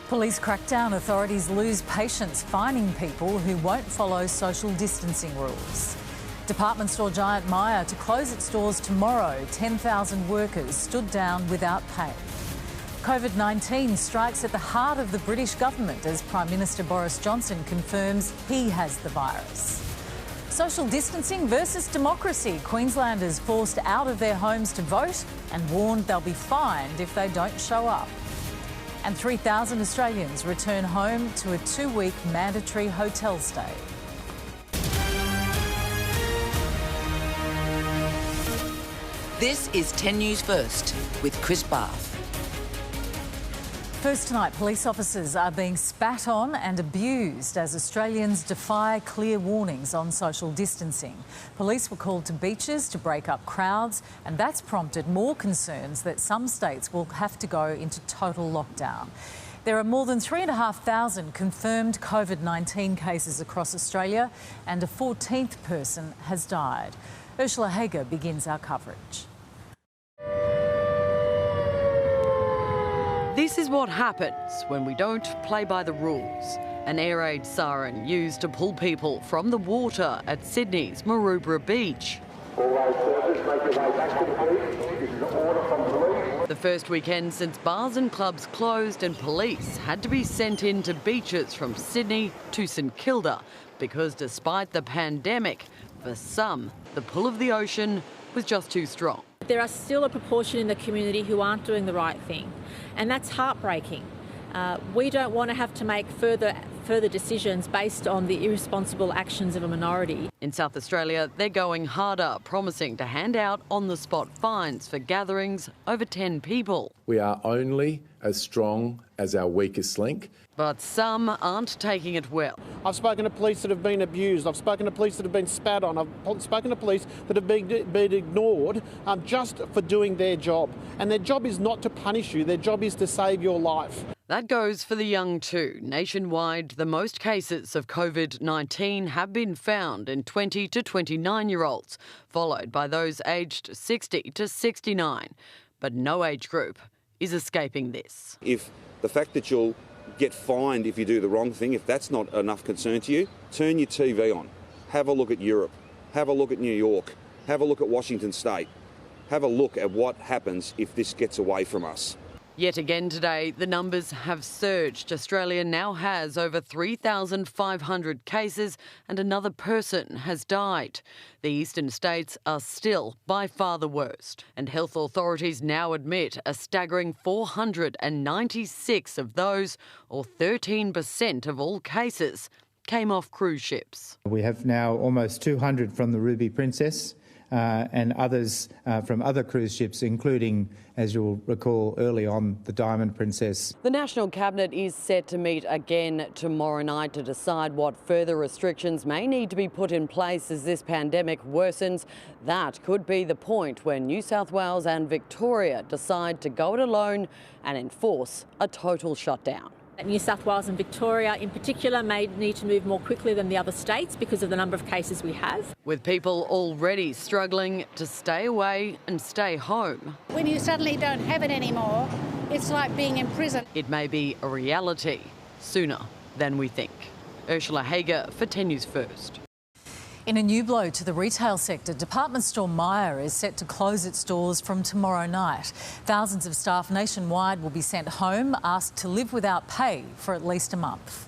Police crackdown. Authorities lose patience fining people who won't follow social distancing rules. Department store giant Myer to close its doors tomorrow. 10,000 workers stood down without pay. COVID-19 strikes at the heart of the British government as Prime Minister Boris Johnson confirms he has the virus. Social distancing versus democracy. Queenslanders forced out of their homes to vote and warned they'll be fined if they don't show up. And 3,000 Australians return home to a 2-week mandatory hotel stay. This is 10 News First with Chris Barth. First tonight, police officers are being spat on and abused as Australians defy clear warnings on social distancing. Police were called to beaches to break up crowds, and that's prompted more concerns that some states will have to go into total lockdown. There are more than 3,500 confirmed COVID-19 cases across Australia, and a 14th person has died. Ursula Hager begins our coverage. This is what happens when we don't play by the rules. An air raid siren used to pull people from the water at Sydney's Maroubra Beach. The first weekend since bars and clubs closed and police had to be sent into beaches from Sydney to St Kilda because despite the pandemic, for some, the pull of the ocean was just too strong. There are still a proportion in the community who aren't doing the right thing, and that's heartbreaking. We don't want to have to make further decisions based on the irresponsible actions of a minority. In South Australia, they're going harder, promising to hand out on-the-spot fines for gatherings over 10 people. We are only as strong as our weakest link. But some aren't taking it well. I've spoken to police that have been abused. I've spoken to police that have been spat on. I've spoken to police that have been ignored just for doing their job. And their job is not to punish you. Their job is to save your life. That goes for the young too. Nationwide, the most cases of COVID-19 have been found in 20 to 29-year-olds, followed by those aged 60 to 69. But no age group is escaping this. If the fact that you'll get fined if you do the wrong thing, if that's not enough concern to you, turn your TV on. Have a look at Europe. Have a look at New York. Have a look at Washington State. Have a look at what happens if this gets away from us. Yet again today, the numbers have surged. Australia now has over 3,500 cases and another person has died. The eastern states are still by far the worst. And health authorities now admit a staggering 496 of those, or 13% of all cases, came off cruise ships. We have now almost 200 from the Ruby Princess. And others from other cruise ships, including, as you'll recall early on, the Diamond Princess. The National Cabinet is set to meet again tomorrow night to decide what further restrictions may need to be put in place as this pandemic worsens. That could be the point when New South Wales and Victoria decide to go it alone and enforce a total shutdown. New South Wales and Victoria in particular may need to move more quickly than the other states because of the number of cases we have. With people already struggling to stay away and stay home. When you suddenly don't have it anymore, it's like being in prison. It may be a reality sooner than we think. Ursula Hager for 10 News First. In a new blow to the retail sector, department store Myer is set to close its doors from tomorrow night. Thousands of staff nationwide will be sent home, asked to live without pay for at least a month.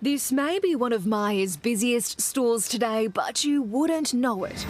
This may be one of Myer's busiest stores today, but you wouldn't know it.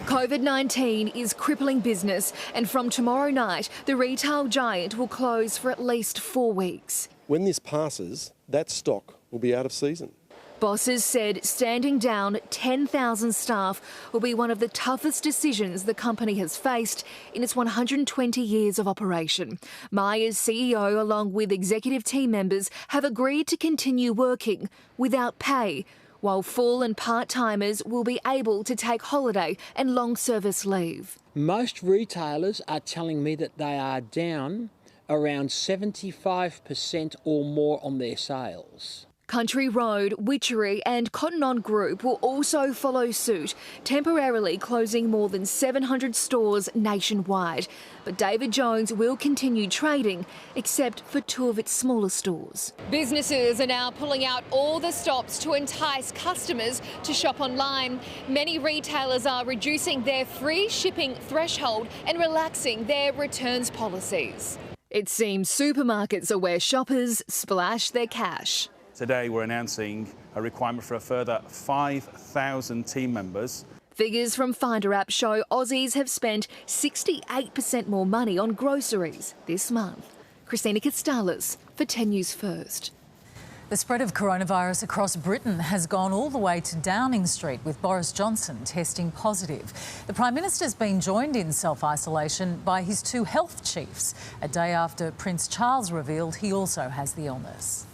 COVID-19 is crippling business, and from tomorrow night, the retail giant will close for at least 4 weeks. When this passes, that stock will be out of season. Bosses said standing down 10,000 staff will be one of the toughest decisions the company has faced in its 120 years of operation. Myer's CEO, along with executive team members, have agreed to continue working without pay, while full and part-timers will be able to take holiday and long service leave. Most retailers are telling me that they are down around 75% or more on their sales. Country Road, Witchery and Cotton On Group will also follow suit, temporarily closing more than 700 stores nationwide. But David Jones will continue trading, except for 2 of its smaller stores. Businesses are now pulling out all the stops to entice customers to shop online. Many retailers are reducing their free shipping threshold and relaxing their returns policies. It seems supermarkets are where shoppers splash their cash. Today we're announcing a requirement for a further 5,000 team members. Figures from Finder app show Aussies have spent 68% more money on groceries this month. Christina Castalis for 10 News First. The spread of coronavirus across Britain has gone all the way to Downing Street, with Boris Johnson testing positive. The Prime Minister's been joined in self-isolation by his 2 health chiefs, a day after Prince Charles revealed he also has the illness.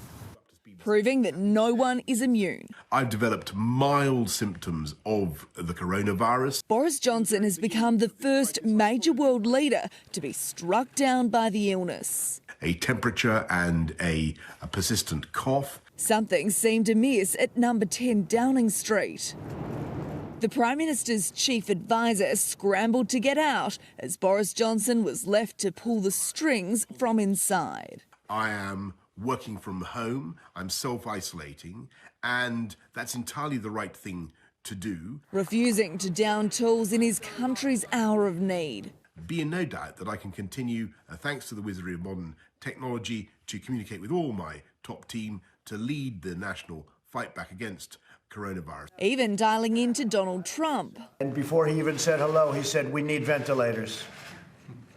Proving that no one is immune. I've developed mild symptoms of the coronavirus. Boris Johnson has become the first major world leader to be struck down by the illness. A temperature and a persistent cough. Something seemed amiss at number 10 Downing Street. The Prime Minister's chief advisor scrambled to get out as Boris Johnson was left to pull the strings from inside. I am working from home, I'm self-isolating, and that's entirely the right thing to do. Refusing to down tools in his country's hour of need. Be in no doubt that I can continue, thanks to the wizardry of modern technology, to communicate with all my top team to lead the national fight back against coronavirus. Even dialing into Donald Trump. And before he even said hello, he said, "We need ventilators."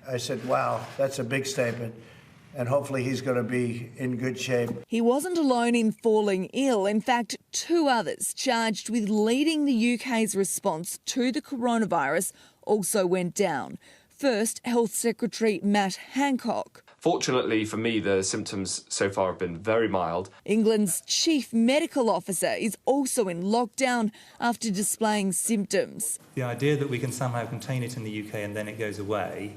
I said, wow, that's a big statement. And hopefully he's going to be in good shape. He wasn't alone in falling ill. In fact, 2 others charged with leading the UK's response to the coronavirus also went down. First, Health Secretary Matt Hancock. Fortunately for me, the symptoms so far have been very mild. England's chief medical officer is also in lockdown after displaying symptoms. The idea that we can somehow contain it in the UK and then it goes away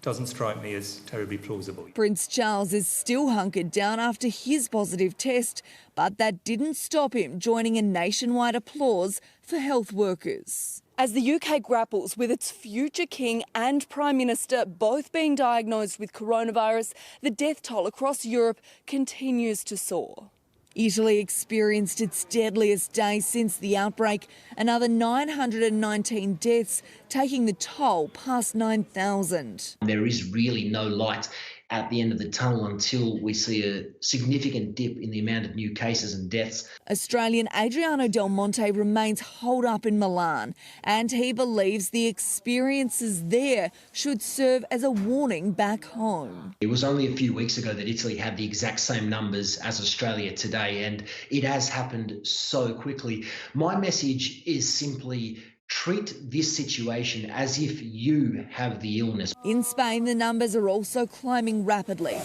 doesn't strike me as terribly plausible. Prince Charles is still hunkered down after his positive test, but that didn't stop him joining a nationwide applause for health workers. As the UK grapples with its future king and Prime Minister both being diagnosed with coronavirus, the death toll across Europe continues to soar. Italy experienced its deadliest day since the outbreak, another 919 deaths, taking the toll past 9,000. There is really no light at the end of the tunnel until we see a significant dip in the amount of new cases and deaths. Australian Adriano Del Monte remains holed up in Milan, and he believes the experiences there should serve as a warning back home. It was only a few weeks ago that Italy had the exact same numbers as Australia today, and it has happened so quickly. My message is simply treat this situation as if you have the illness. In Spain, the numbers are also climbing rapidly.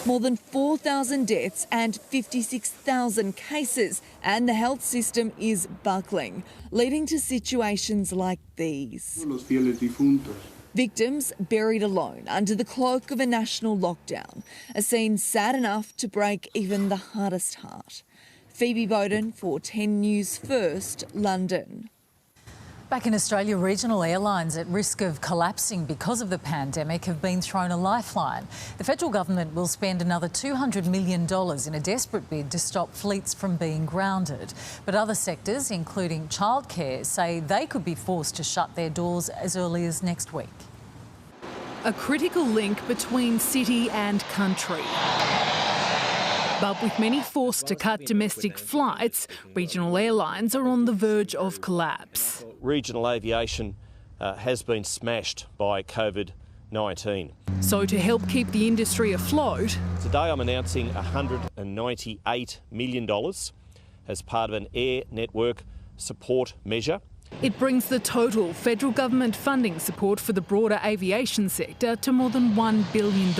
More than 4,000 deaths and 56,000 cases, and the health system is buckling, leading to situations like these. Victims buried alone under the cloak of a national lockdown, a scene sad enough to break even the hardest heart. Phoebe Bowden for 10 News First, London. Back in Australia, regional airlines at risk of collapsing because of the pandemic have been thrown a lifeline. The federal government will spend another $200 million in a desperate bid to stop fleets from being grounded. But other sectors, including childcare, say they could be forced to shut their doors as early as next week. A critical link between city and country. But with many forced to cut domestic flights, regional airlines are on the verge of collapse. Regional aviation has been smashed by COVID-19. So to help keep the industry afloat... Today I'm announcing $198 million as part of an air network support measure. It brings the total federal government funding support for the broader aviation sector to more than $1 billion.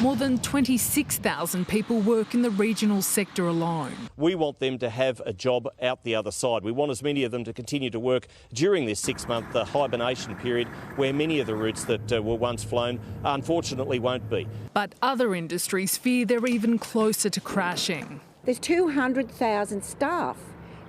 More than 26,000 people work in the regional sector alone. We want them to have a job out the other side. We want as many of them to continue to work during this 6-month hibernation period, where many of the routes that were once flown unfortunately won't be. But other industries fear they're even closer to crashing. There's 200,000 staff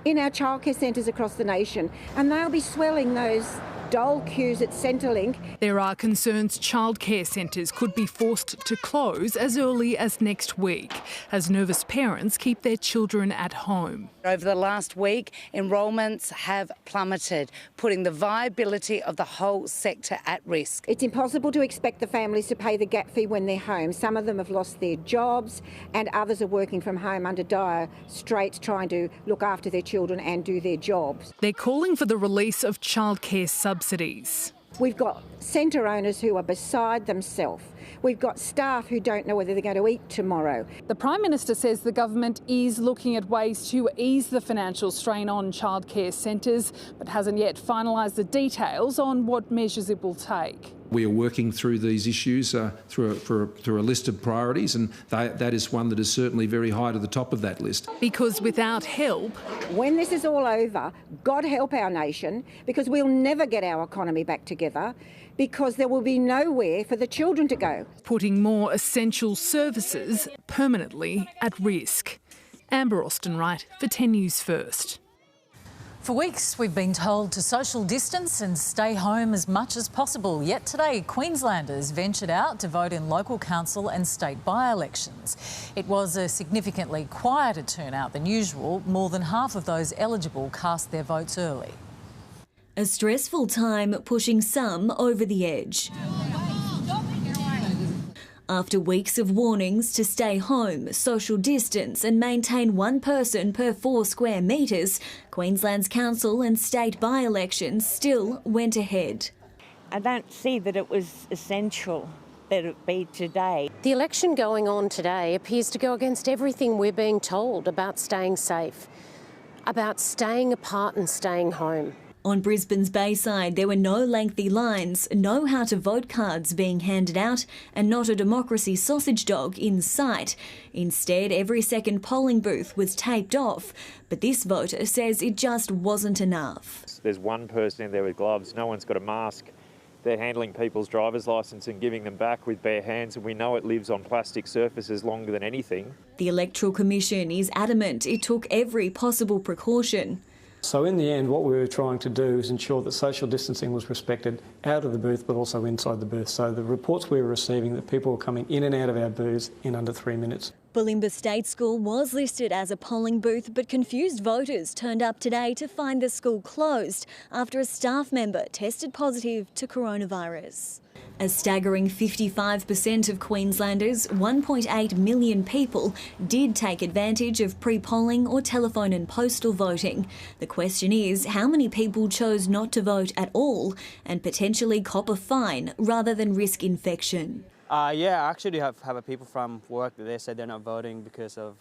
in our childcare centres across the nation, and they'll be swelling those dole queues at Centrelink. There are concerns childcare centres could be forced to close as early as next week, as nervous parents keep their children at home. Over the last week, enrolments have plummeted, putting the viability of the whole sector at risk. It's impossible to expect the families to pay the gap fee when they're home. Some of them have lost their jobs and others are working from home under dire straits, trying to look after their children and do their jobs. They're calling for the release of childcare subsidies. We've got centre owners who are beside themselves. We've got staff who don't know whether they're going to eat tomorrow. The Prime Minister says the government is looking at ways to ease the financial strain on childcare centres, but hasn't yet finalised the details on what measures it will take. We are working through these issues through a list of priorities, and that is one that is certainly very high to the top of that list. Because without help... When this is all over, God help our nation, because we'll never get our economy back together, because there will be nowhere for the children to go. Putting more essential services permanently at risk. Amber Austin-Wright for 10 News First. For weeks, we've been told to social distance and stay home as much as possible. Yet today, Queenslanders ventured out to vote in local council and state by-elections. It was a significantly quieter turnout than usual. More than half of those eligible cast their votes early. A stressful time pushing some over the edge. After weeks of warnings to stay home, social distance and maintain one person per 4 square metres, Queensland's council and state by-elections still went ahead. I don't see that it was essential that it be today. The election going on today appears to go against everything we're being told about staying safe, about staying apart and staying home. On Brisbane's Bayside, there were no lengthy lines, no how-to-vote cards being handed out, and not a democracy sausage dog in sight. Instead, every second polling booth was taped off, but this voter says it just wasn't enough. There's one person in there with gloves, no one's got a mask. They're handling people's driver's licence and giving them back with bare hands, and we know it lives on plastic surfaces longer than anything. The Electoral Commission is adamant it took every possible precaution. So in the end, what we were trying to do is ensure that social distancing was respected out of the booth but also inside the booth. So the reports we were receiving that people were coming in and out of our booths in under 3 minutes. Bulimba State School was listed as a polling booth, but confused voters turned up today to find the school closed after a staff member tested positive to coronavirus. A staggering 55% of Queenslanders, 1.8 million people, did take advantage of pre-polling or telephone and postal voting. The question is, how many people chose not to vote at all and potentially cop a fine rather than risk infection? Yeah, I actually have people from work that they said they're not voting because of,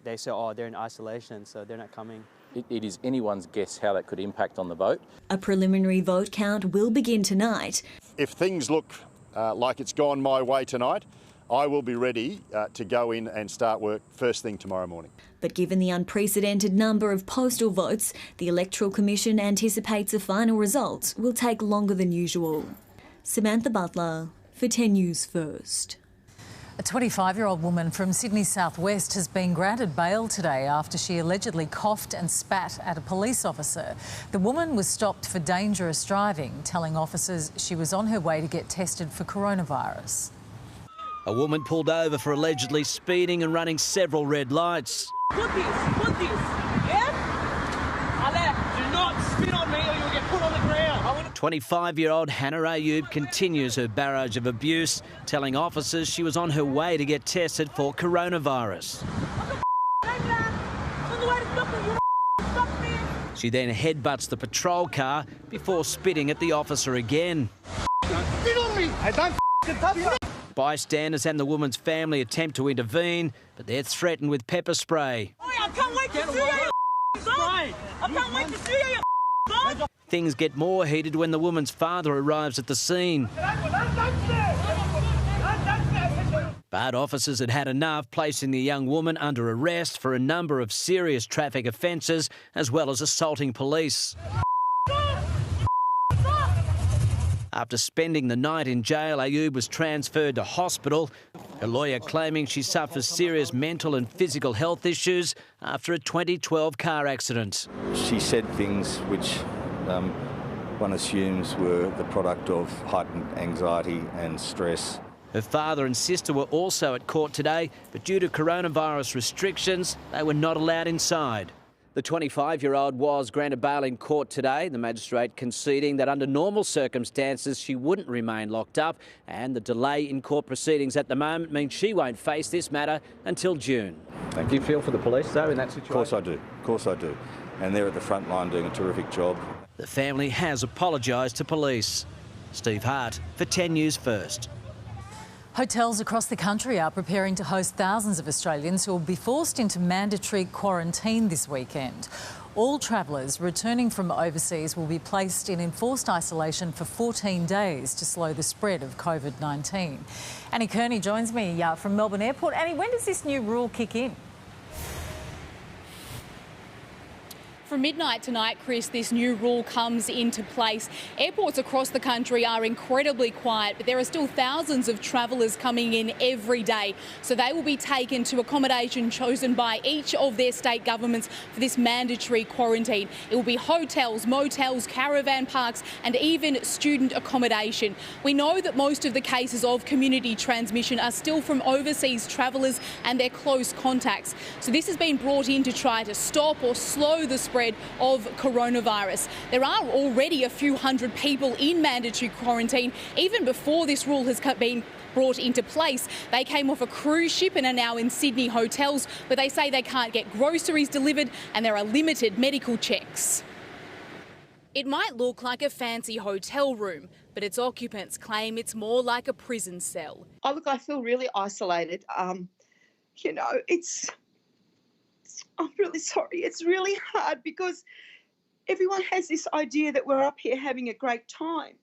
they say, oh, they're in isolation, so they're not coming. It is anyone's guess how that could impact on the vote. A preliminary vote count will begin tonight. If things look like it's gone my way tonight, I will be ready to go in and start work first thing tomorrow morning. But given the unprecedented number of postal votes, the Electoral Commission anticipates a final result will take longer than usual. Samantha Butler for 10 News First. A 25-year-old woman from Sydney southwest has been granted bail today after she allegedly coughed and spat at a police officer. The woman was stopped for dangerous driving, telling officers she was on her way to get tested for coronavirus. A woman pulled over for allegedly speeding and running several red lights. Put this, yeah? Ale, do not spit on me or you'll get put on the ground. 25-year-old Hannah Ayub continues her barrage of abuse, telling officers she was on her way to get tested for coronavirus. She then headbutts the patrol car before spitting at the officer again. Spit on me! I don't touch me! Bystanders and the woman's family attempt to intervene, but they're threatened with pepper spray. I can't wait to see you, I can't wait to see you, Things get more heated when the woman's father arrives at the scene. But officers had had enough, placing the young woman under arrest for a number of serious traffic offences, as well as assaulting police. After spending the night in jail, Ayoub was transferred to hospital. Her lawyer claiming she suffers serious mental and physical health issues after a 2012 car accident. She said things which one assumes were the product of heightened anxiety and stress. Her father and sister were also at court today, but due to coronavirus restrictions, they were not allowed inside. The 25-year-old was granted bail in court today, the magistrate conceding that under normal circumstances she wouldn't remain locked up, and the delay in court proceedings at the moment means she won't face this matter until June. Thank you. Do you feel for the police, though, in that situation? Of course I do. Of course I do. And they're at the front line doing a terrific job. The family has apologised to police. Steve Hart for 10 News First. Hotels across the country are preparing to host thousands of Australians who will be forced into mandatory quarantine this weekend. All travellers returning from overseas will be placed in enforced isolation for 14 days to slow the spread of COVID-19. Annie Kearney joins me from Melbourne Airport. Annie, when does this new rule kick in? From midnight tonight, Chris, this new rule comes into place. Airports across the country are incredibly quiet, but there are still thousands of travellers coming in every day. So they will be taken to accommodation chosen by each of their state governments for this mandatory quarantine. It will be hotels, motels, caravan parks and even student accommodation. We know that most of the cases of community transmission are still from overseas travellers and their close contacts. So this has been brought in to try to stop or slow the spread of coronavirus. There are already a few hundred people in mandatory quarantine. Even before this rule has been brought into place, they came off a cruise ship and are now in Sydney hotels, where they say they can't get groceries delivered and there are limited medical checks. It might look like a fancy hotel room, but its occupants claim it's more like a prison cell. Oh, look, I feel really isolated. I'm really sorry. It's really hard because everyone has this idea that we're up here having a great time.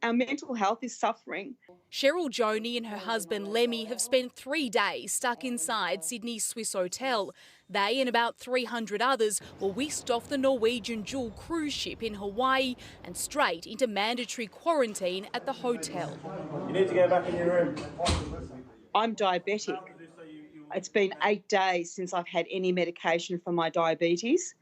Our mental health is suffering. Cheryl Joney and her husband Lemmy have spent 3 days stuck inside Sydney's Swiss hotel. They and about 300 others were whisked off the Norwegian Jewel cruise ship in Hawaii and straight into mandatory quarantine at the hotel. You need to go back in your room. I'm diabetic. It's been 8 days since I've had any medication for my diabetes.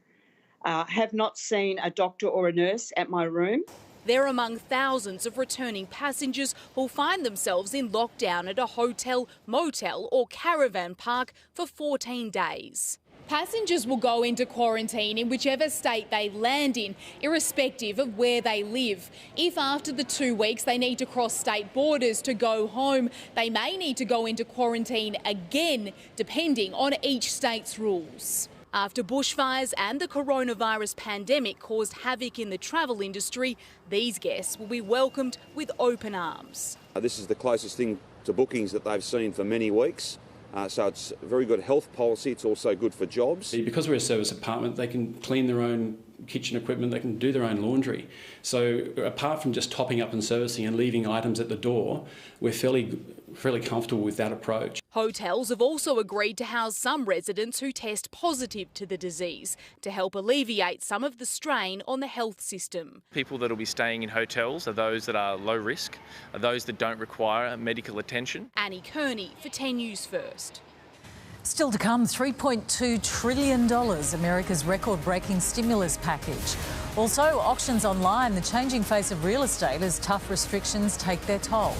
Have not seen a doctor or a nurse at my room. They're among thousands of returning passengers who'll find themselves in lockdown at a hotel, motel or caravan park for 14 days. Passengers will go into quarantine in whichever state they land in, irrespective of where they live. If after the 2 weeks they need to cross state borders to go home, they may need to go into quarantine again, depending on each state's rules. After bushfires and the coronavirus pandemic caused havoc in the travel industry, these guests will be welcomed with open arms. This is the closest thing to bookings that they've seen for many weeks. So it's a very good health policy. It's also good for jobs. Because we're a service apartment, they can clean their own kitchen equipment, they can do their own laundry. So apart from just topping up and servicing and leaving items at the door, we're fairly comfortable with that approach. Hotels have also agreed to house some residents who test positive to the disease to help alleviate some of the strain on the health system. People that will be staying in hotels are those that are low risk, are those that don't require medical attention. Annie Kearney for 10 News First. Still to come, $3.2 trillion, America's record-breaking stimulus package. Also, auctions online, the changing face of real estate as tough restrictions take their toll.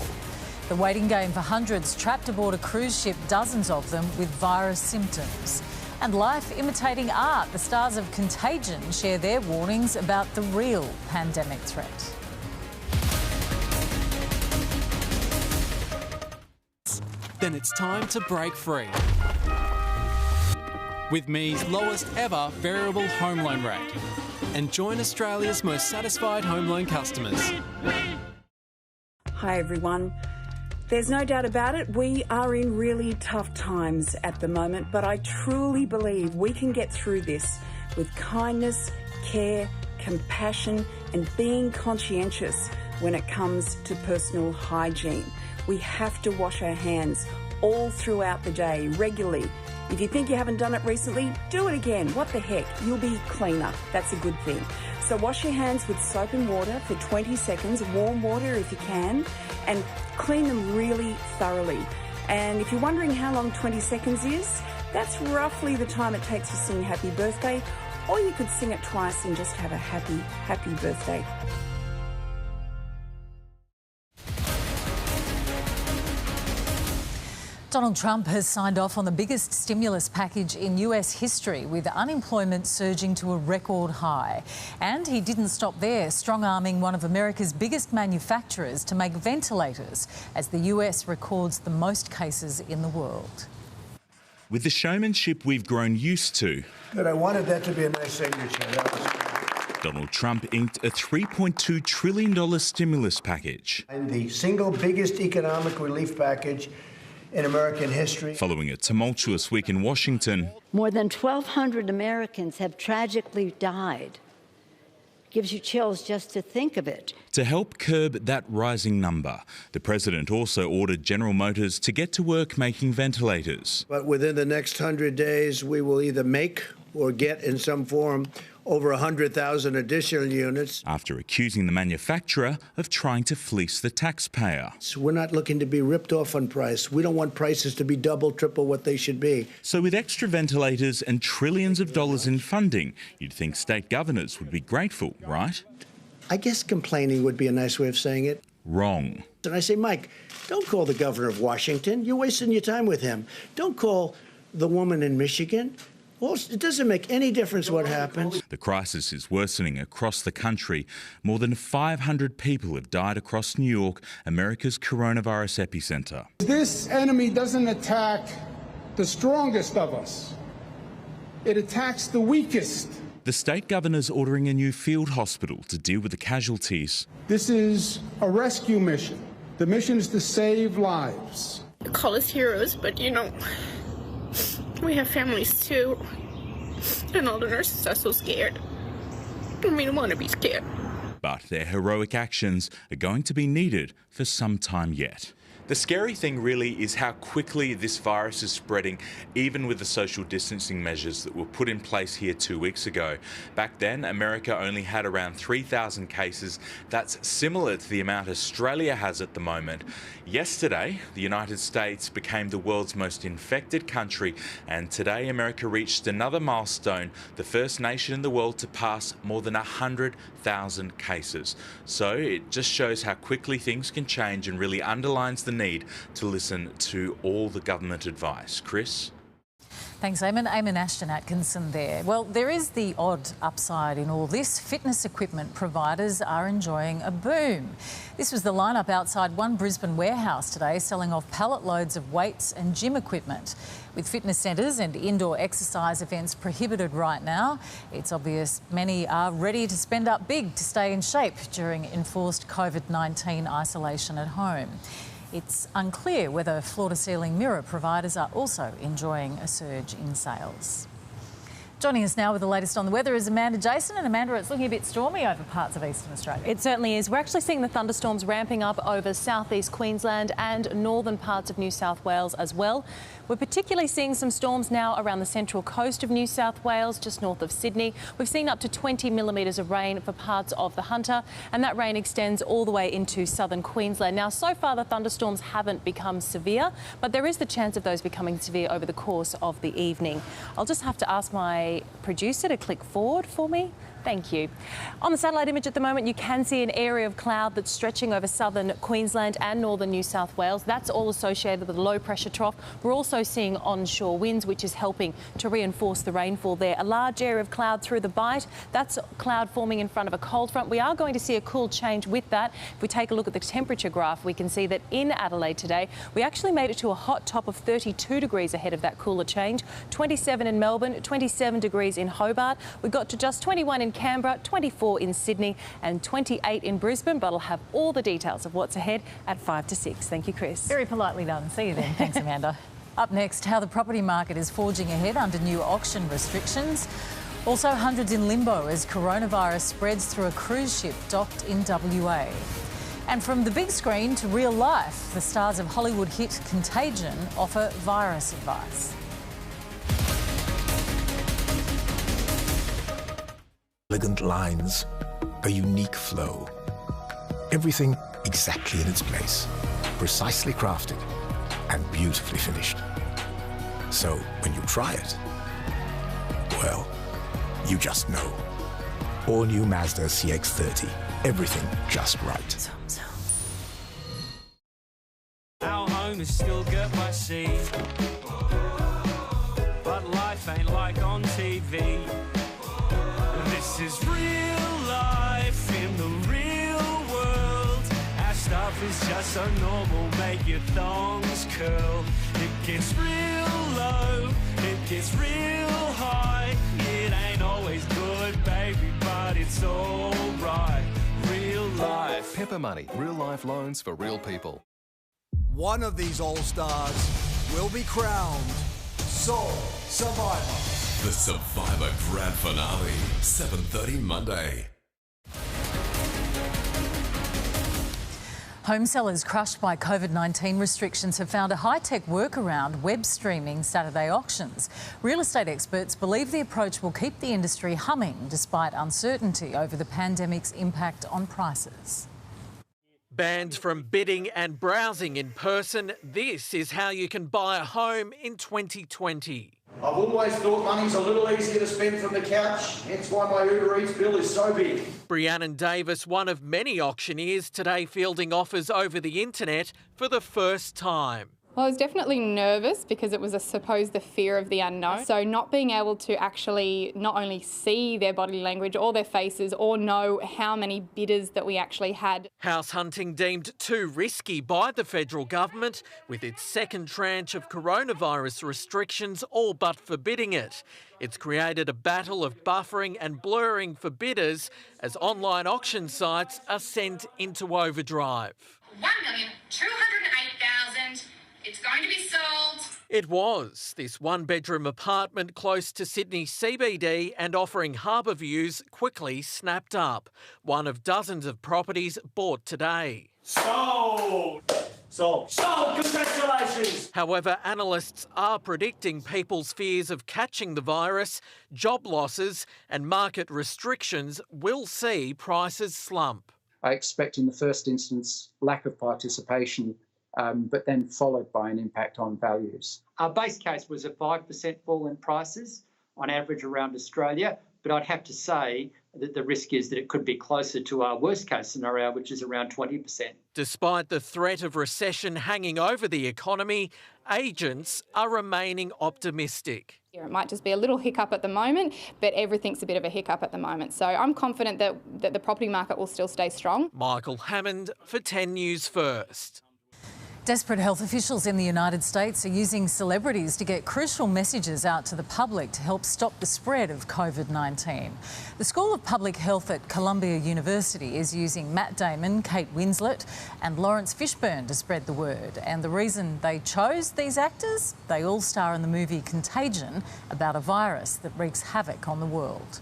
The waiting game for hundreds trapped aboard a cruise ship, dozens of them with virus symptoms. And life imitating art. The stars of Contagion share their warnings about the real pandemic threat. Then it's time to break free. With Me's lowest ever variable home loan rate. And join Australia's most satisfied home loan customers. Hi everyone. There's no doubt about it, we are in really tough times at the moment, but I truly believe we can get through this with kindness, care, compassion and being conscientious when it comes to personal hygiene. We have to wash our hands all throughout the day, regularly. If you think you haven't done it recently, do it again. What the heck? You'll be cleaner. That's a good thing. So wash your hands with soap and water for 20 seconds, warm water if you can, and clean them really thoroughly. And if you're wondering how long 20 seconds is, that's roughly the time it takes to sing Happy Birthday, or you could sing it twice and just have a happy, happy birthday. Donald Trump has signed off on the biggest stimulus package in US history, with unemployment surging to a record high. And he didn't stop there, strong-arming one of America's biggest manufacturers to make ventilators, as the US records the most cases in the world. With the showmanship we've grown used to, Good, I wanted that to be a nice signature. Donald Trump inked a $3.2 trillion stimulus package. And the single biggest economic relief package in American history. Following a tumultuous week in Washington, more than 1,200 Americans have tragically died. Gives you chills just to think of it. To help curb that rising number, the president also ordered General Motors to get to work making ventilators. But within the next 100 days, we will either make or get in some form over 100,000 additional units. After accusing the manufacturer of trying to fleece the taxpayer. So we're not looking to be ripped off on price. We don't want prices to be double, triple what they should be. So with extra ventilators and trillions of dollars in funding, you'd think state governors would be grateful, right? I guess complaining would be a nice way of saying it. Wrong. And I say, Mike, don't call the governor of Washington. You're wasting your time with him. Don't call the woman in Michigan. Well, it doesn't make any difference what happens. The crisis is worsening across the country. More than 500 people have died across New York, America's coronavirus epicenter. This enemy doesn't attack the strongest of us. It attacks the weakest. The state governor's ordering a new field hospital to deal with the casualties. This is a rescue mission. The mission is to save lives. They call us heroes, but you know, we have families too, and all the nurses are so scared. We don't want to be scared. But their heroic actions are going to be needed for some time yet. The scary thing really is how quickly this virus is spreading, even with the social distancing measures that were put in place here 2 weeks ago. Back then, America only had around 3,000 cases. That's similar to the amount Australia has at the moment. Yesterday, the United States became the world's most infected country, and today America reached another milestone, the first nation in the world to pass more than 100,000 cases. So it just shows how quickly things can change and really underlines the need to listen to all the government advice. Chris? Thanks, Eamon. Eamon Ashton-Atkinson there. Well, there is the odd upside in all this. Fitness equipment providers are enjoying a boom. This was the lineup outside one Brisbane warehouse today, selling off pallet loads of weights and gym equipment. With fitness centres and indoor exercise events prohibited right now, it's obvious many are ready to spend up big to stay in shape during enforced COVID-19 isolation at home. It's unclear whether floor-to-ceiling mirror providers are also enjoying a surge in sales. Joining us now with the latest on the weather is Amanda Jason. And Amanda, it's looking a bit stormy over parts of eastern Australia. It certainly is. We're actually seeing the thunderstorms ramping up over southeast Queensland and northern parts of New South Wales as well. We're particularly seeing some storms now around the central coast of New South Wales, just north of Sydney. We've seen up to 20 millimetres of rain for parts of the Hunter, and that rain extends all the way into southern Queensland. Now, so far the thunderstorms haven't become severe, but there is the chance of those becoming severe over the course of the evening. I'll just have to ask my producer to click forward for me. Thank you. On the satellite image at the moment, you can see an area of cloud that's stretching over southern Queensland and northern New South Wales. That's all associated with a low pressure trough. We're also seeing onshore winds, which is helping to reinforce the rainfall there. A large area of cloud through the Bight. That's cloud forming in front of a cold front. We are going to see a cool change with that. If we take a look at the temperature graph, we can see that in Adelaide today, we actually made it to a hot top of 32 degrees ahead of that cooler change. 27 in Melbourne, 27 degrees in Hobart. We got to just 21 in Canberra, 24 in Sydney and 28 in Brisbane, but I'll have all the details of what's ahead at 5 to 6. Thank you, Chris. Very politely done. See you then. Thanks, Amanda. Up next, how the property market is forging ahead under new auction restrictions. Also, hundreds in limbo as coronavirus spreads through a cruise ship docked in WA. And from the big screen to real life, the stars of Hollywood hit Contagion offer virus advice. Elegant lines, a unique flow. Everything exactly in its place, precisely crafted and beautifully finished. So when you try it, well, you just know. All new Mazda CX-30. Everything just right. Our home is still girt by sea, but life ain't like on TV. This is real life in the real world. Our stuff is just so normal, make your thongs curl. It gets real low, it gets real high. It ain't always good, baby, but it's alright. Real life. Pepper Money, real life loans for real people. One of these all-stars will be crowned Sole Survivor. The Survivor Grand Finale, 7:30 Monday. Home sellers crushed by COVID-19 restrictions have found a high-tech workaround, web streaming Saturday auctions. Real estate experts believe the approach will keep the industry humming despite uncertainty over the pandemic's impact on prices. Banned from bidding and browsing in person, this is how you can buy a home in 2020. I've always thought money's a little easier to spend from the couch, hence why my Uber Eats bill is so big. Brianna Davis, one of many auctioneers, today fielding offers over the internet for the first time. Well, I was definitely nervous because it was, I suppose, the fear of the unknown. So not being able to actually not only see their body language or their faces or know how many bidders that we actually had. House hunting deemed too risky by the federal government, with its second tranche of coronavirus restrictions all but forbidding it. It's created a battle of buffering and blurring for bidders as online auction sites are sent into overdrive. 1,208,000. It's going to be sold. It was. This one-bedroom apartment close to Sydney CBD and offering harbour views quickly snapped up. One of dozens of properties bought today. Sold! Sold! Sold! Congratulations! However, analysts are predicting people's fears of catching the virus, job losses and market restrictions will see prices slump. I expect in the first instance lack of participation, but then followed by an impact on values. Our base case was a 5% fall in prices on average around Australia, but I'd have to say that the risk is that it could be closer to our worst case scenario, which is around 20%. Despite the threat of recession hanging over the economy, agents are remaining optimistic. It might just be a little hiccup at the moment, but everything's a bit of a hiccup at the moment. So I'm confident that the property market will still stay strong. Michael Hammond for 10 News First. Desperate health officials in the United States are using celebrities to get crucial messages out to the public to help stop the spread of COVID-19. The School of Public Health at Columbia University is using Matt Damon, Kate Winslet and Lawrence Fishburne to spread the word. And the reason they chose these actors? They all star in the movie Contagion, about a virus that wreaks havoc on the world.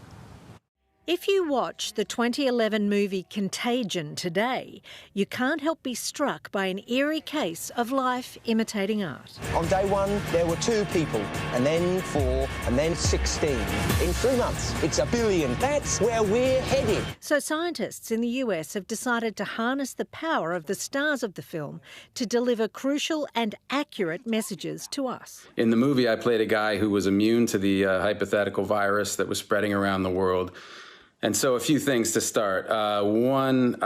If you watch the 2011 movie Contagion today, you can't help be struck by an eerie case of life imitating art. On day one, there were 2 people, and then 4, and then 16. In 3 months, it's 1 billion. That's where we're headed. So scientists in the US have decided to harness the power of the stars of the film to deliver crucial and accurate messages to us. In the movie, I played a guy who was immune to the hypothetical virus that was spreading around the world. And so a few things to start. One,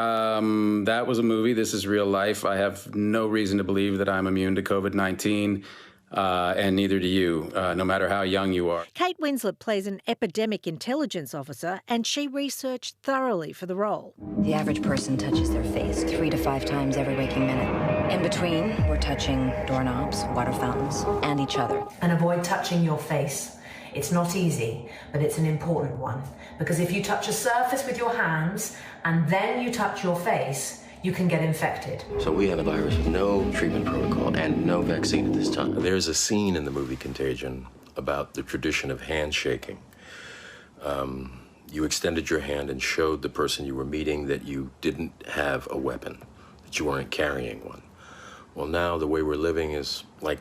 that was a movie. This is real life. I have no reason to believe that I'm immune to COVID-19, and neither do you, no matter how young you are. Kate Winslet plays an epidemic intelligence officer, and she researched thoroughly for the role. The average person touches their face 3 to 5 times every waking minute. In between, we're touching doorknobs, water fountains, and each other. And avoid touching your face. It's not easy, but it's an important one. Because if you touch a surface with your hands and then you touch your face, you can get infected. So we have a virus with no treatment protocol and no vaccine at this time. There's a scene in the movie Contagion about the tradition of handshaking. You extended your hand and showed the person you were meeting that you didn't have a weapon. you weren't carrying one. Well, now the way we're living is like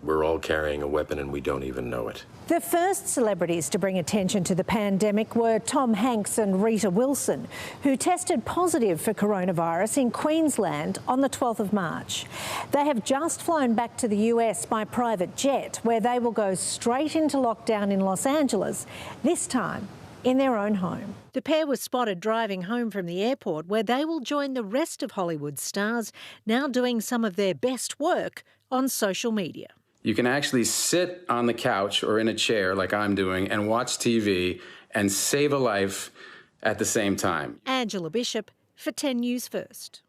we're all carrying a weapon and we don't even know it. The first celebrities to bring attention to the pandemic were Tom Hanks and Rita Wilson, who tested positive for coronavirus in Queensland on the 12th of March. They have just flown back to the US by private jet, where they will go straight into lockdown in Los Angeles, this time in their own home. The pair was spotted driving home from the airport, where they will join the rest of Hollywood stars now doing some of their best work on social media. You can actually sit on the couch or in a chair like I'm doing and watch TV and save a life at the same time. Angela Bishop for 10 News First.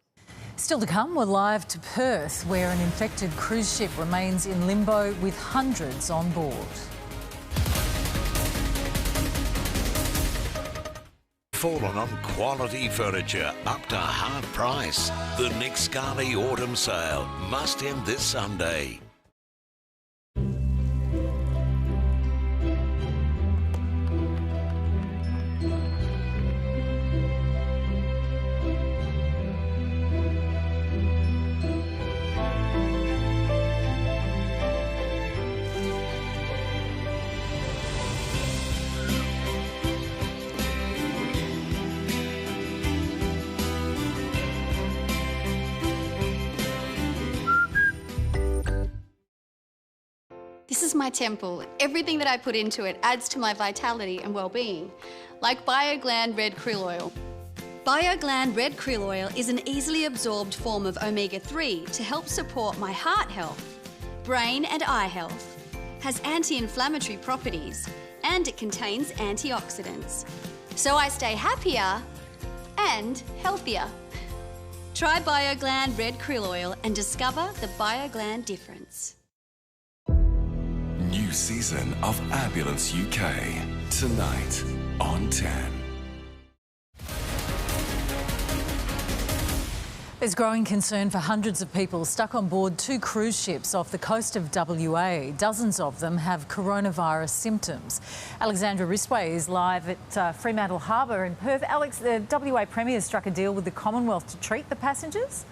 Still to come, we're live to Perth, where an infected cruise ship remains in limbo with hundreds on board. Fallen on quality furniture up to half price. The Nick Scarley Autumn Sale must end this Sunday. This is my temple. Everything that I put into it adds to my vitality and well-being, like BioGland Red Krill Oil. BioGland Red Krill Oil is an easily absorbed form of omega-3 to help support my heart health, brain and eye health, has anti-inflammatory properties, and it contains antioxidants. So I stay happier and healthier. Try BioGland Red Krill Oil and discover the BioGland difference. New season of Ambulance UK. Tonight on 10. There's growing concern for hundreds of people stuck on board 2 cruise ships off the coast of WA. Dozens of them have coronavirus symptoms. Alexandra Risway is live at Fremantle Harbour in Perth. Alex, the WA Premier struck a deal with the Commonwealth to treat the passengers?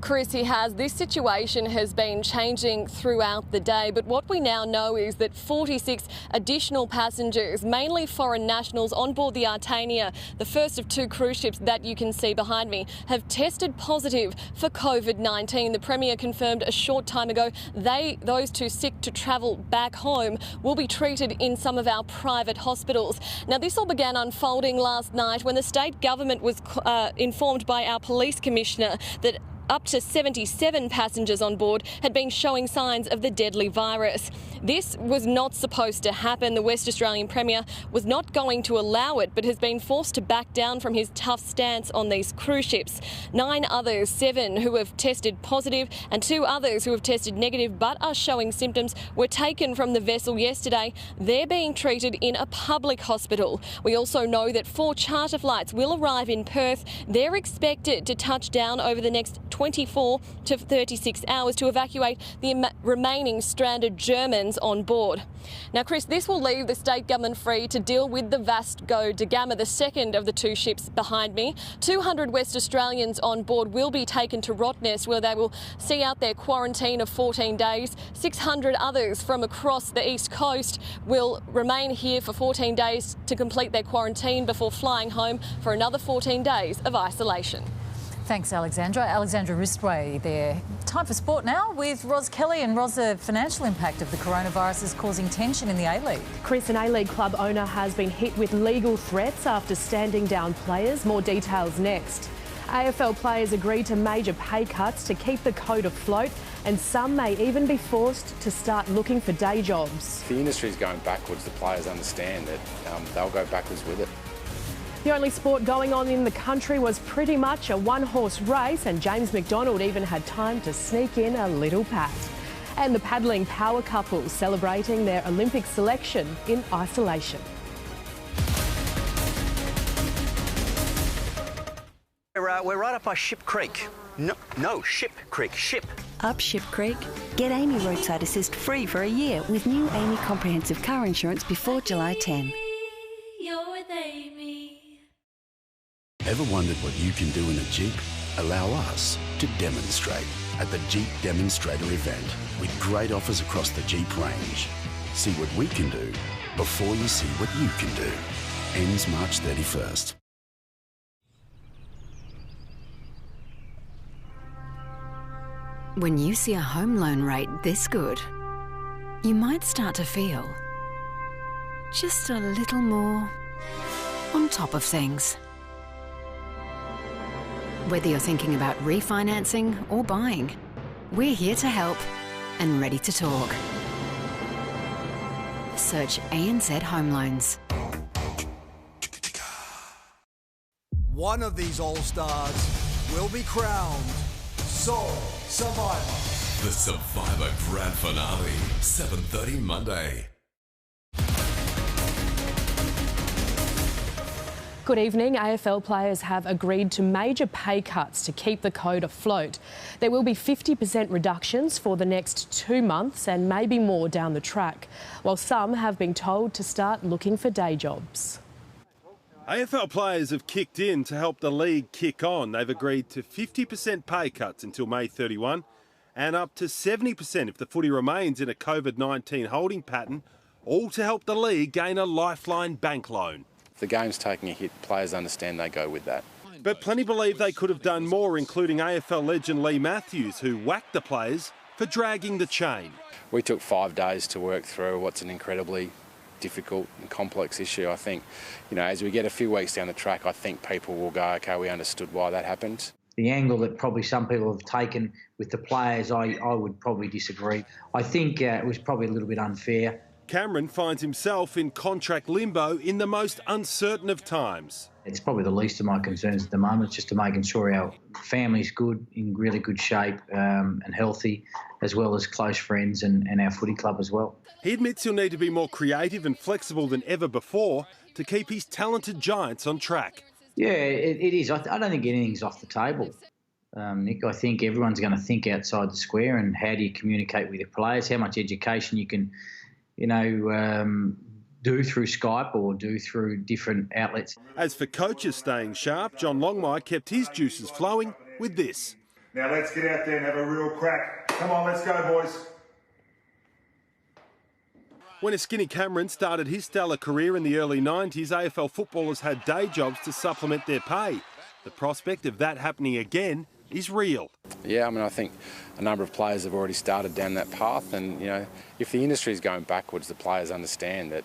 Chris, he has. This situation has been changing throughout the day, but what we now know is that 46 additional passengers, mainly foreign nationals, on board the Artania, the first of 2 cruise ships that you can see behind me, have tested positive for COVID-19. The Premier confirmed a short time ago those 2 sick to travel back home will be treated in some of our private hospitals. Now, this all began unfolding last night when the state government was informed by our police commissioner that up to 77 passengers on board had been showing signs of the deadly virus. This was not supposed to happen. The West Australian Premier was not going to allow it, but has been forced to back down from his tough stance on these cruise ships. 9 others, 7 who have tested positive and 2 others who have tested negative but are showing symptoms, were taken from the vessel yesterday. They're being treated in a public hospital. We also know that 4 charter flights will arrive in Perth. They're expected to touch down over the next 24 to 36 hours to evacuate the remaining stranded Germans on board. Now, Chris, this will leave the state government free to deal with the Vasco da Gama, the second of the 2 ships behind me. 200 West Australians on board will be taken to Rottnest, where they will see out their quarantine of 14 days. 600 others from across the east coast will remain here for 14 days to complete their quarantine before flying home for another 14 days of isolation. Thanks, Alexandra. Alexandra Risway there. Time for sport now with Ros Kelly. And Ros, the financial impact of the coronavirus is causing tension in the A-League. Chris, an A-League club owner has been hit with legal threats after standing down players. More details next. AFL players agreed to major pay cuts to keep the code afloat, and some may even be forced to start looking for day jobs. If the industry is going backwards, the players understand that they'll go backwards with it. The only sport going on in the country was pretty much a one-horse race, and James McDonald even had time to sneak in a little pat. And the paddling power couple celebrating their Olympic selection in isolation. We're right up by Ship Creek. No, Ship Creek, Ship. Up Ship Creek? Get Amy Roadside Assist free for a year with new Amy Comprehensive Car Insurance before July 10. Have Ever wondered what you can do in a Jeep? Allow us to demonstrate at the Jeep Demonstrator event with great offers across the Jeep range. See what we can do before you see what you can do. Ends March 31st. When you see a home loan rate this good, you might start to feel just a little more on top of things. Whether you're thinking about refinancing or buying, we're here to help and ready to talk. Search ANZ Home Loans. One of these All-Stars will be crowned sole survivor. The Survivor Grand Finale, 7:30 Monday. Good evening. AFL players have agreed to major pay cuts to keep the code afloat. There will be 50% reductions for the next 2 months and maybe more down the track, while some have been told to start looking for day jobs. AFL players have kicked in to help the league kick on. They've agreed to 50% pay cuts until May 31 and up to 70% if the footy remains in a COVID-19 holding pattern, all to help the league gain a lifeline bank loan. If the game's taking a hit, players understand they go with that. But plenty believe they could have done more, including AFL legend Lee Matthews, who whacked the players for dragging the chain. We took 5 days to work through what's an incredibly difficult and complex issue. I think, as we get a few weeks down the track, I think people will go, OK, we understood why that happened. The angle that probably some people have taken with the players, I would probably disagree. I think it was probably a little bit unfair. Cameron finds himself in contract limbo in the most uncertain of times. It's probably the least of my concerns at the moment, just to making sure our family's good, in really good shape and healthy, as well as close friends and our footy club as well. He admits he'll need to be more creative and flexible than ever before to keep his talented Giants on track. Yeah, it is. I don't think anything's off the table, Nick. I think everyone's going to think outside the square, and how do you communicate with your players, how much education you can do through Skype or do through different outlets. As for coaches staying sharp, John Longmire kept his juices flowing with this. Now let's get out there and have a real crack. Come on, let's go, boys. When a skinny Cameron started his stellar career in the early 90s, AFL footballers had day jobs to supplement their pay. The prospect of that happening again is real. Yeah, I think a number of players have already started down that path, and if the industry is going backwards, the players understand that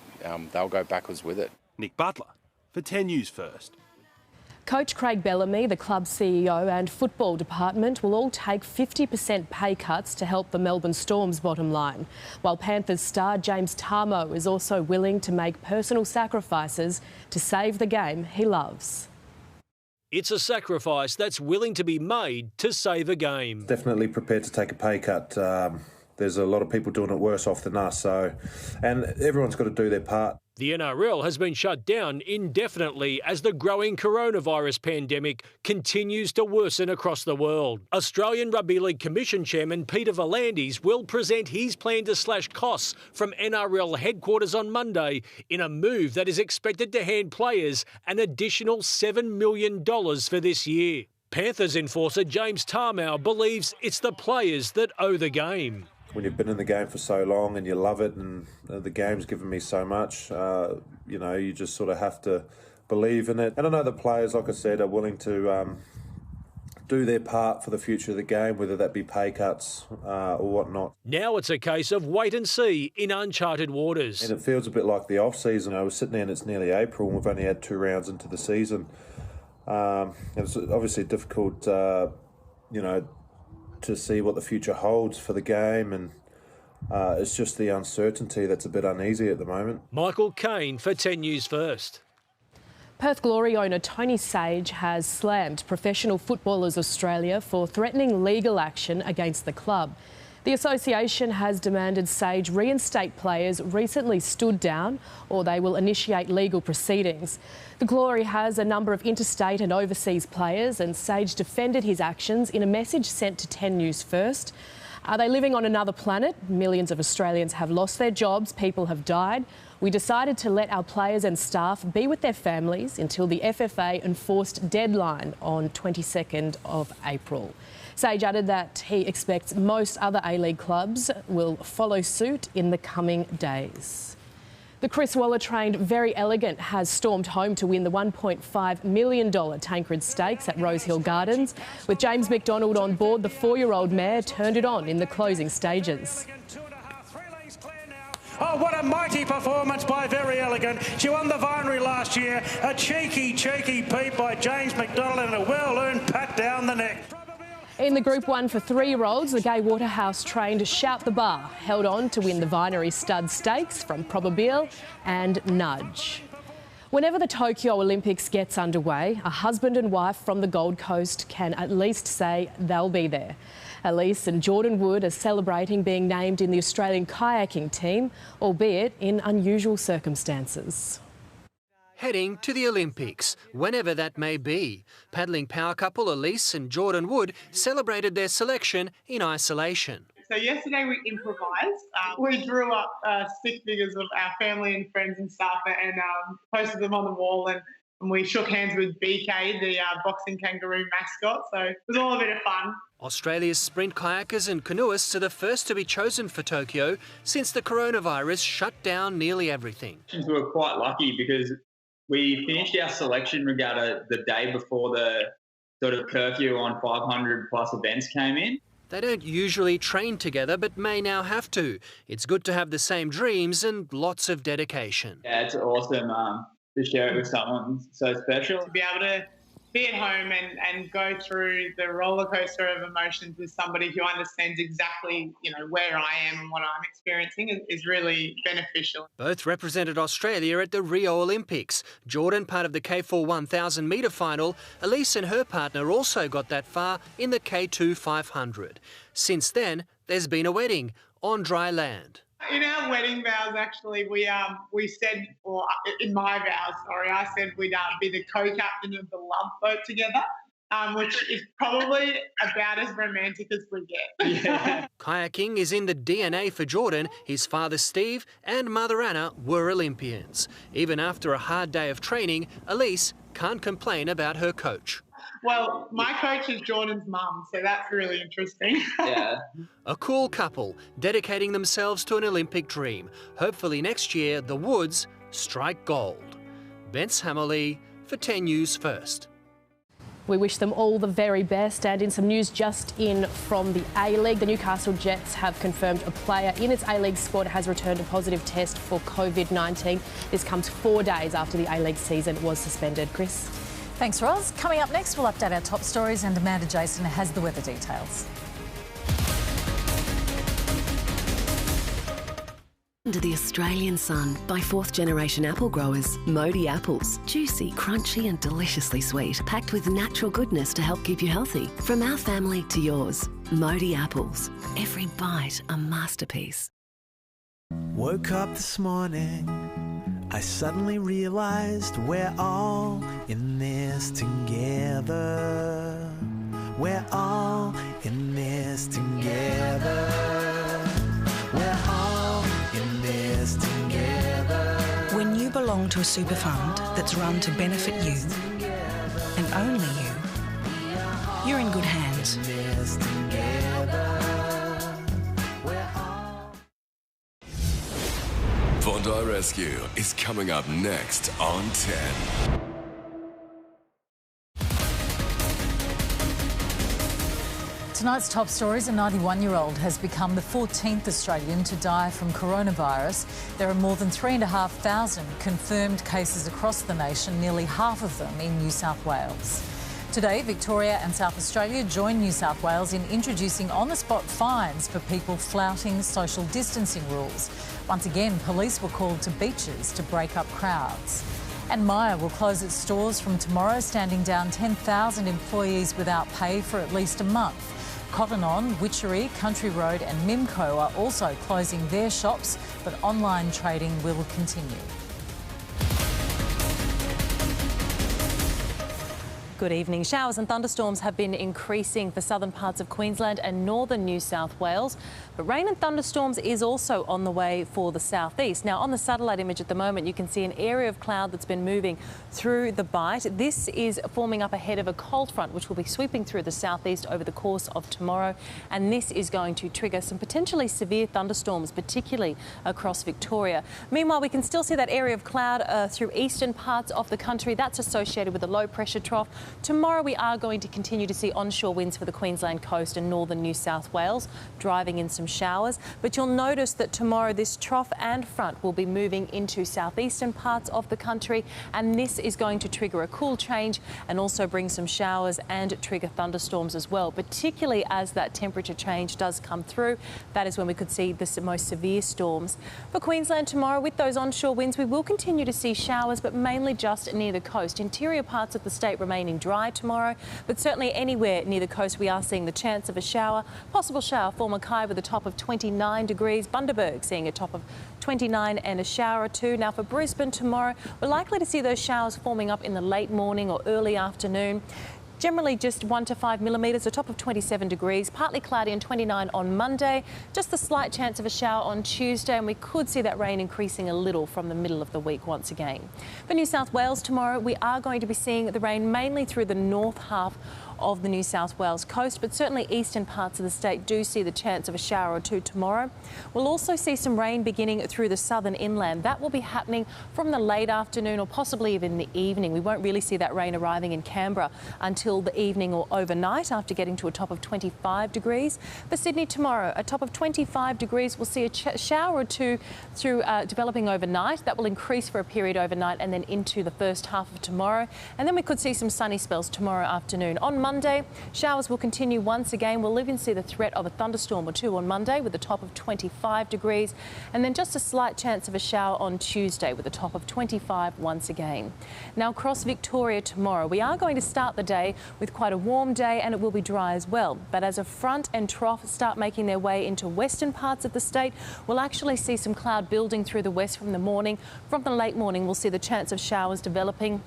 they'll go backwards with it. Nick Butler for 10 News First. Coach Craig Bellamy, the club's CEO and football department will all take 50% pay cuts to help the Melbourne Storm's bottom line, while Panthers star James Tarmo is also willing to make personal sacrifices to save the game he loves. It's a sacrifice that's willing to be made to save a game. Definitely prepared to take a pay cut. There's a lot of people doing it worse off than us, and everyone's got to do their part. The NRL has been shut down indefinitely as the growing coronavirus pandemic continues to worsen across the world. Australian Rugby League Commission Chairman Peter V'landys will present his plan to slash costs from NRL headquarters on Monday in a move that is expected to hand players an additional $7 million for this year. Panthers enforcer James Tarmow believes it's the players that owe the game. When you've been in the game for so long and you love it, and the game's given me so much, you just sort of have to believe in it. And I know the players, like I said, are willing to do their part for the future of the game, whether that be pay cuts or whatnot. Now it's a case of wait and see in uncharted waters. And it feels a bit like the off-season. I was sitting there and it's nearly April and we've only had 2 rounds into the season. It's obviously difficult, to see what the future holds for the game, and it's just the uncertainty that's a bit uneasy at the moment. Michael Caine for 10 News First. Perth Glory owner Tony Sage has slammed Professional Footballers Australia for threatening legal action against the club. The association has demanded Sage reinstate players recently stood down, or they will initiate legal proceedings. The Glory has a number of interstate and overseas players, and Sage defended his actions in a message sent to 10 News First. Are they living on another planet? Millions of Australians have lost their jobs, people have died. We decided to let our players and staff be with their families until the FFA enforced deadline on 22nd of April. Sage added that he expects most other A-League clubs will follow suit in the coming days. The Chris Waller-trained Very Elegant has stormed home to win the $1.5 million Tancred Stakes at Rosehill Gardens. With James McDonald on board, the 4-year-old mare turned it on in the closing stages. Oh, what a mighty performance by Very Elegant. She won the Vinery last year. A cheeky peep by James McDonald and a well-earned pat down the neck. In the Group 1 for 3-year-olds, the Gay Waterhouse-trained Shout the Bar held on to win the Vinery Stud Stakes from Probabile and Nudge. Whenever the Tokyo Olympics gets underway, a husband and wife from the Gold Coast can at least say they'll be there. Elise and Jordan Wood are celebrating being named in the Australian kayaking team, albeit in unusual circumstances. Heading to the Olympics, whenever that may be. Paddling power couple Elise and Jordan Wood celebrated their selection in isolation. So yesterday we improvised. We drew up stick figures of our family and friends and stuff and posted them on the wall, and we shook hands with BK, the boxing kangaroo mascot. So it was all a bit of fun. Australia's sprint kayakers and canoeists are the first to be chosen for Tokyo since the coronavirus shut down nearly everything. We were quite lucky because we finished our selection regatta the day before the sort of curfew on 500 plus events came in. They don't usually train together but may now have to. It's good to have the same dreams and lots of dedication. Yeah, it's awesome to share it with someone so special. To be able to be at home and go through the roller coaster of emotions with somebody who understands exactly, where I am and what I'm experiencing is really beneficial. Both represented Australia at the Rio Olympics. Jordan part of the K4 1,000 metre final. Elise and her partner also got that far in the K2 500. Since then, there's been a wedding on dry land. In our wedding vows, actually, we said, or in my vows, sorry, I said we'd be the co-captain of the love boat together, which is probably about as romantic as we get. Yeah. Kayaking is in the DNA for Jordan. His father Steve and mother Anna were Olympians. Even after a hard day of training, Elise can't complain about her coach. Well, my coach is Jordan's mum, so that's really interesting. Yeah. A cool couple dedicating themselves to an Olympic dream. Hopefully next year, the Woods strike gold. Bence Hammerley for 10 News First. We wish them all the very best. And in some news just in from the A-League, the Newcastle Jets have confirmed a player in its A-League squad has returned a positive test for COVID-19. This comes 4 days after the A-League season was suspended. Chris? Thanks, Roz. Coming up next, we'll update our top stories and Amanda Jason has the weather details. Under the Australian sun by 4th generation apple growers, Modi apples. Juicy, crunchy and deliciously sweet, packed with natural goodness to help keep you healthy. From our family to yours, Modi apples. Every bite a masterpiece. Woke up this morning, I suddenly realized we're all in this together. We're all in this together. We're all in this together. When you belong to a super fund that's run to benefit you, and only you, you're in good hands. Bondi Rescue is coming up next on 10. Tonight's top stories, a 91-year-old has become the 14th Australian to die from coronavirus. There are more than 3,500 confirmed cases across the nation, nearly half of them in New South Wales. Today, Victoria and South Australia join New South Wales in introducing on-the-spot fines for people flouting social distancing rules. Once again, police were called to beaches to break up crowds. And Myer will close its stores from tomorrow, standing down 10,000 employees without pay for at least a month. Cotton On, Witchery, Country Road and Mimco are also closing their shops, but online trading will continue. Good evening. Showers and thunderstorms have been increasing for southern parts of Queensland and northern New South Wales. But rain and thunderstorms is also on the way for the southeast. Now, on the satellite image at the moment, you can see an area of cloud that's been moving through the Bight. This is forming up ahead of a cold front, which will be sweeping through the southeast over the course of tomorrow. And this is going to trigger some potentially severe thunderstorms, particularly across Victoria. Meanwhile, we can still see that area of cloud through eastern parts of the country. That's associated with a low pressure trough. Tomorrow we are going to continue to see onshore winds for the Queensland coast and northern New South Wales, driving in some showers. But you'll notice that tomorrow this trough and front will be moving into southeastern parts of the country, and this is going to trigger a cool change and also bring some showers and trigger thunderstorms as well, particularly as that temperature change does come through. That is when we could see the most severe storms. For Queensland tomorrow, with those onshore winds, we will continue to see showers, but mainly just near the coast. Interior parts of the state remaining dry tomorrow, but certainly anywhere near the coast we are seeing the chance of a shower. Possible shower for Mackay with a top of 29 degrees. Bundaberg seeing a top of 29 and a shower or two. Now for Brisbane tomorrow, we're likely to see those showers forming up in the late morning or early afternoon. Generally just 1 to 5 millimetres, a top of 27 degrees, partly cloudy and 29 on Monday. Just a slight chance of a shower on Tuesday, and we could see that rain increasing a little from the middle of the week once again. For New South Wales tomorrow, we are going to be seeing the rain mainly through the north half of the New South Wales coast, but certainly eastern parts of the state do see the chance of a shower or two tomorrow. We'll also see some rain beginning through the southern inland. That will be happening from the late afternoon or possibly even the evening. We won't really see that rain arriving in Canberra until the evening or overnight after getting to a top of 25 degrees. For Sydney tomorrow, a top of 25 degrees. We'll see a shower or two through developing overnight. That will increase for a period overnight and then into the first half of tomorrow. And then we could see some sunny spells tomorrow afternoon. On Monday, showers will continue once again. We'll even see the threat of a thunderstorm or two on Monday with a top of 25 degrees, and then just a slight chance of a shower on Tuesday with a top of 25 once again. Now across Victoria tomorrow, we are going to start the day with quite a warm day, and it will be dry as well. But as a front and trough start making their way into western parts of the state, we'll actually see some cloud building through the west from the morning. From the late morning, we'll see the chance of showers developing,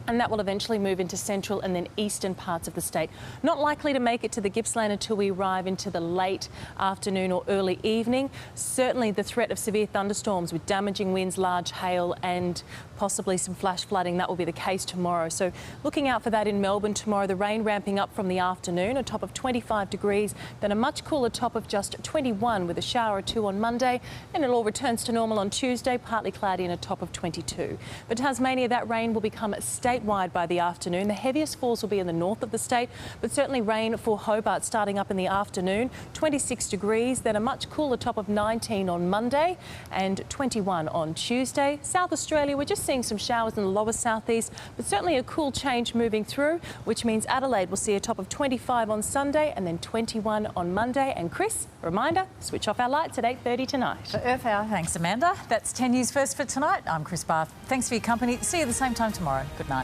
and that will eventually move into central and then eastern parts of the state. Not likely to make it to the Gippsland until we arrive into the late afternoon or early evening. Certainly the threat of severe thunderstorms with damaging winds, large hail and possibly some flash flooding, that will be the case tomorrow. So looking out for that in Melbourne tomorrow. The rain ramping up from the afternoon, a top of 25 degrees, then a much cooler top of just 21 with a shower or two on Monday, and it all returns to normal on Tuesday, partly cloudy and a top of 22. For Tasmania, that rain will become statewide by the afternoon. The heaviest falls will be in the north of the state, but certainly rain for Hobart starting up in the afternoon. 26 degrees, then a much cooler top of 19 on Monday and 21 on Tuesday. South Australia, we're just seeing some showers in the lower southeast, but certainly a cool change moving through, which means Adelaide will see a top of 25 on Sunday and then 21 on Monday. And Chris, reminder, switch off our lights at 8:30 tonight. For Earth Hour, thanks Amanda. That's 10 News First for tonight. I'm Chris Barth. Thanks for your company. See you at the same time tomorrow. Good night.